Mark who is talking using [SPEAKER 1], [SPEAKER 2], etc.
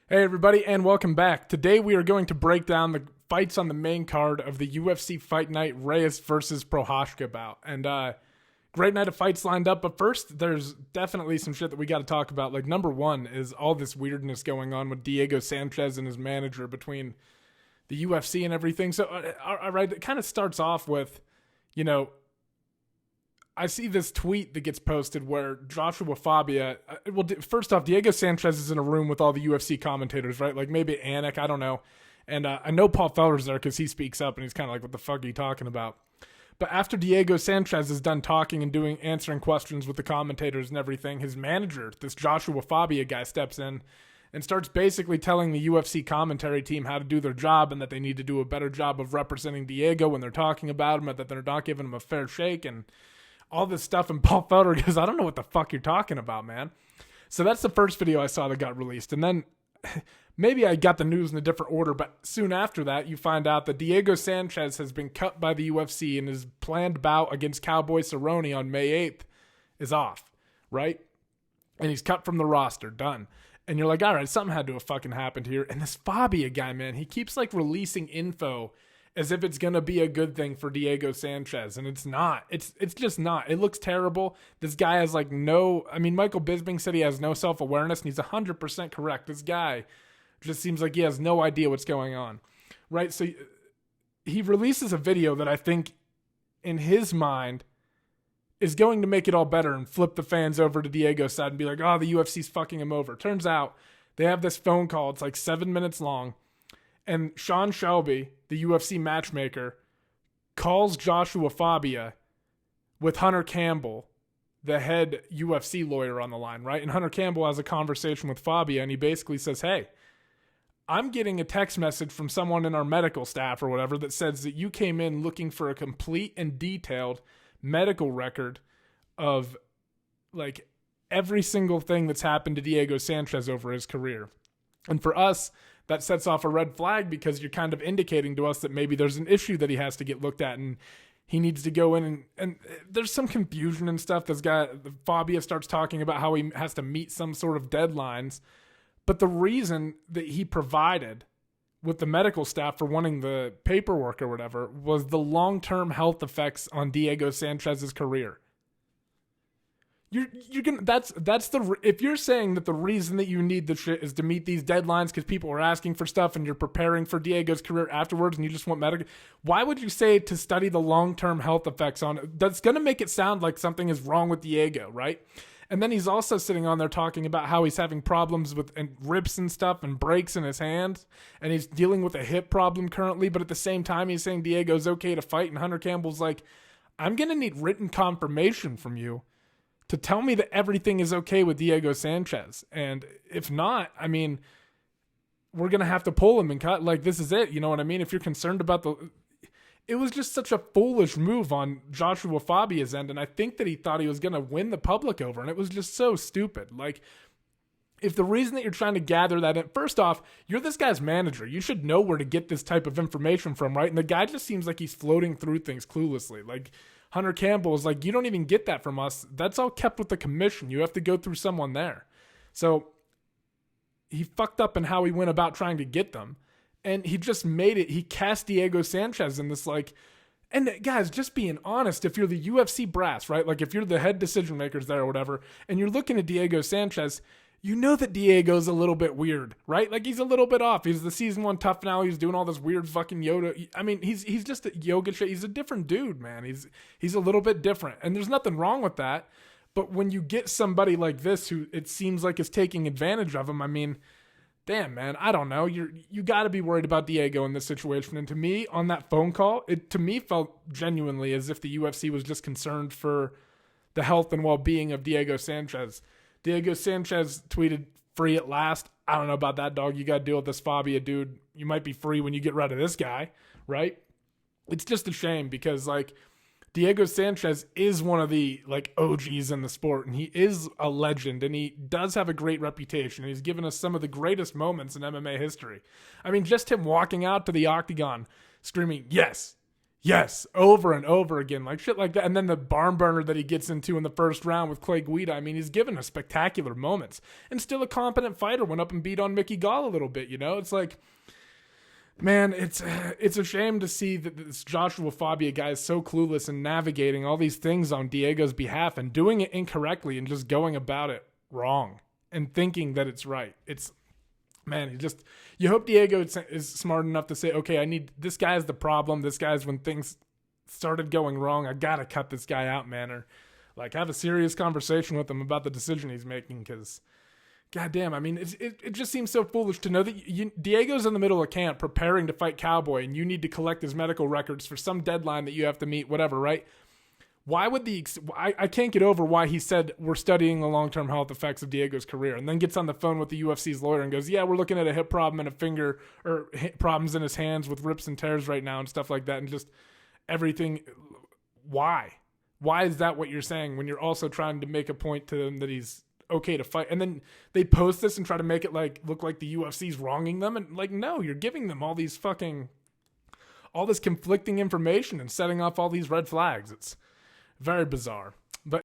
[SPEAKER 1] Hey everybody, and welcome back. Today we are going to break down the fights on the main card of the UFC Fight Night Reyes versus Prochazka bout. And great night of fights lined up, but first there's definitely some shit that we got to talk about. Like, number one is all this weirdness going on with Diego Sanchez and his manager between the UFC and everything. So, all right, it kind of starts off with, I see this tweet that gets posted where Joshua Fabia, first off, Diego Sanchez is in a room with all the UFC commentators, right? Like maybe Alec, I don't know. And I know Paul Felder's there because he speaks up and he's kind of like, what the fuck are you talking about? But after Diego Sanchez is done talking and answering questions with the commentators and everything, his manager, this Joshua Fabia guy, steps in and starts basically telling the UFC commentary team how to do their job and that they need to do a better job of representing Diego when they're talking about him and that they're not giving him a fair shake and all this stuff. And Paul Felder goes, I don't know what the fuck you're talking about, man. So that's the first video I saw that got released. And then maybe I got the news in a different order, but soon after that, you find out that Diego Sanchez has been cut by the UFC and his planned bout against Cowboy Cerrone on May 8th is off, right? And he's cut from the roster, done. And you're like, all right, something had to have fucking happened here. And this Fabia guy, man, he keeps like releasing info as if it's going to be a good thing for Diego Sanchez. And it's not. It's just not. It looks terrible. This guy has like Michael Bisping said he has no self-awareness, and he's 100% correct. This guy just seems like he has no idea what's going on, right? So he releases a video that I think in his mind is going to make it all better and flip the fans over to Diego's side and be like, oh, the UFC's fucking him over. Turns out they have this phone call. It's like 7 minutes long. And Sean Shelby, the UFC matchmaker, calls Joshua Fabia with Hunter Campbell, the head UFC lawyer, on the line, right? And Hunter Campbell has a conversation with Fabia, and he basically says, hey, I'm getting a text message from someone in our medical staff or whatever that says that you came in looking for a complete and detailed medical record of like every single thing that's happened to Diego Sanchez over his career. And for us, that sets off a red flag because you're kind of indicating to us that maybe there's an issue that he has to get looked at and he needs to go in and there's some confusion and stuff. This guy, Fabia, starts talking about how he has to meet some sort of deadlines. But the reason that he provided with the medical staff for wanting the paperwork or whatever was the long-term health effects on Diego Sanchez's career. You're gonna if you're saying that the reason that you need the shit is to meet these deadlines because people are asking for stuff and you're preparing for Diego's career afterwards and you just want medical, why would you say to study the long-term health effects on it? That's gonna make it sound like something is wrong with Diego, right? And then he's also sitting on there talking about how he's having problems with rips and stuff and breaks in his hands, and he's dealing with a hip problem currently, but at the same time he's saying Diego's okay to fight, and Hunter Campbell's like, I'm gonna need written confirmation from you to tell me that everything is okay with Diego Sanchez. And if not, I mean, we're going to have to pull him and cut. Like, this is it. You know what I mean? If you're concerned about it was just such a foolish move on Joshua Fabia's end. And I think that he thought he was going to win the public over. And it was just so stupid. Like, if the reason that you're trying to gather that in, first off, you're this guy's manager. You should know where to get this type of information from, right? And the guy just seems like he's floating through things cluelessly. Like, Hunter Campbell is like, you don't even get that from us. That's all kept with the commission. You have to go through someone there. So he fucked up in how he went about trying to get them. And he just made it. He cast Diego Sanchez in this like, and guys, just being honest, if you're the UFC brass, right? Like if you're the head decision makers there or whatever, and you're looking at Diego Sanchez, you know that Diego's a little bit weird, right? Like he's a little bit off. He's the season 1 tough now. He's doing all this weird fucking Yoda. I mean, he's just a yoga shit. He's a different dude, man. He's a little bit different, and there's nothing wrong with that. But when you get somebody like this who it seems like is taking advantage of him, I mean, damn, man, I don't know. You got to be worried about Diego in this situation. And to me, on that phone call, it to me felt genuinely as if the UFC was just concerned for the health and well-being of Diego Sanchez. Diego Sanchez tweeted, free at last. I don't know about that, dog. You got to deal with this Fabia dude. You might be free when you get rid of this guy, right? It's just a shame because, like, Diego Sanchez is one of the, like, OGs in the sport, and he is a legend, and he does have a great reputation. He's given us some of the greatest moments in MMA history. I mean, just him walking out to the octagon screaming, yes, Yes, over and over again, like shit like that. And then the barn burner that he gets into in the first round with Clay Guida. I mean, he's given us spectacular moments and still a competent fighter. Went up and beat on Mickey Gall a little bit, you know? It's like, man, it's a shame to see that this Joshua Fabia guy is so clueless and navigating all these things on Diego's behalf and doing it incorrectly and just going about it wrong and thinking that it's right. Man, you hope Diego is smart enough to say, okay, this guy's the problem. This guy's when things started going wrong. I got to cut this guy out, man. Or like have a serious conversation with him about the decision he's making. Because, goddamn, I mean, it just seems so foolish to know that Diego's in the middle of camp preparing to fight Cowboy and you need to collect his medical records for some deadline that you have to meet, whatever, right? Why would I can't get over why he said we're studying the long-term health effects of Diego's career and then gets on the phone with the UFC's lawyer and goes, yeah, we're looking at a hip problem and a finger or problems in his hands with rips and tears right now and stuff like that and just everything. Why? Why is that what you're saying when you're also trying to make a point to them that he's okay to fight? And then they post this and try to make it look like the UFC's wronging them. And like, no, you're giving them all this conflicting information and setting off all these red flags. It's very bizarre.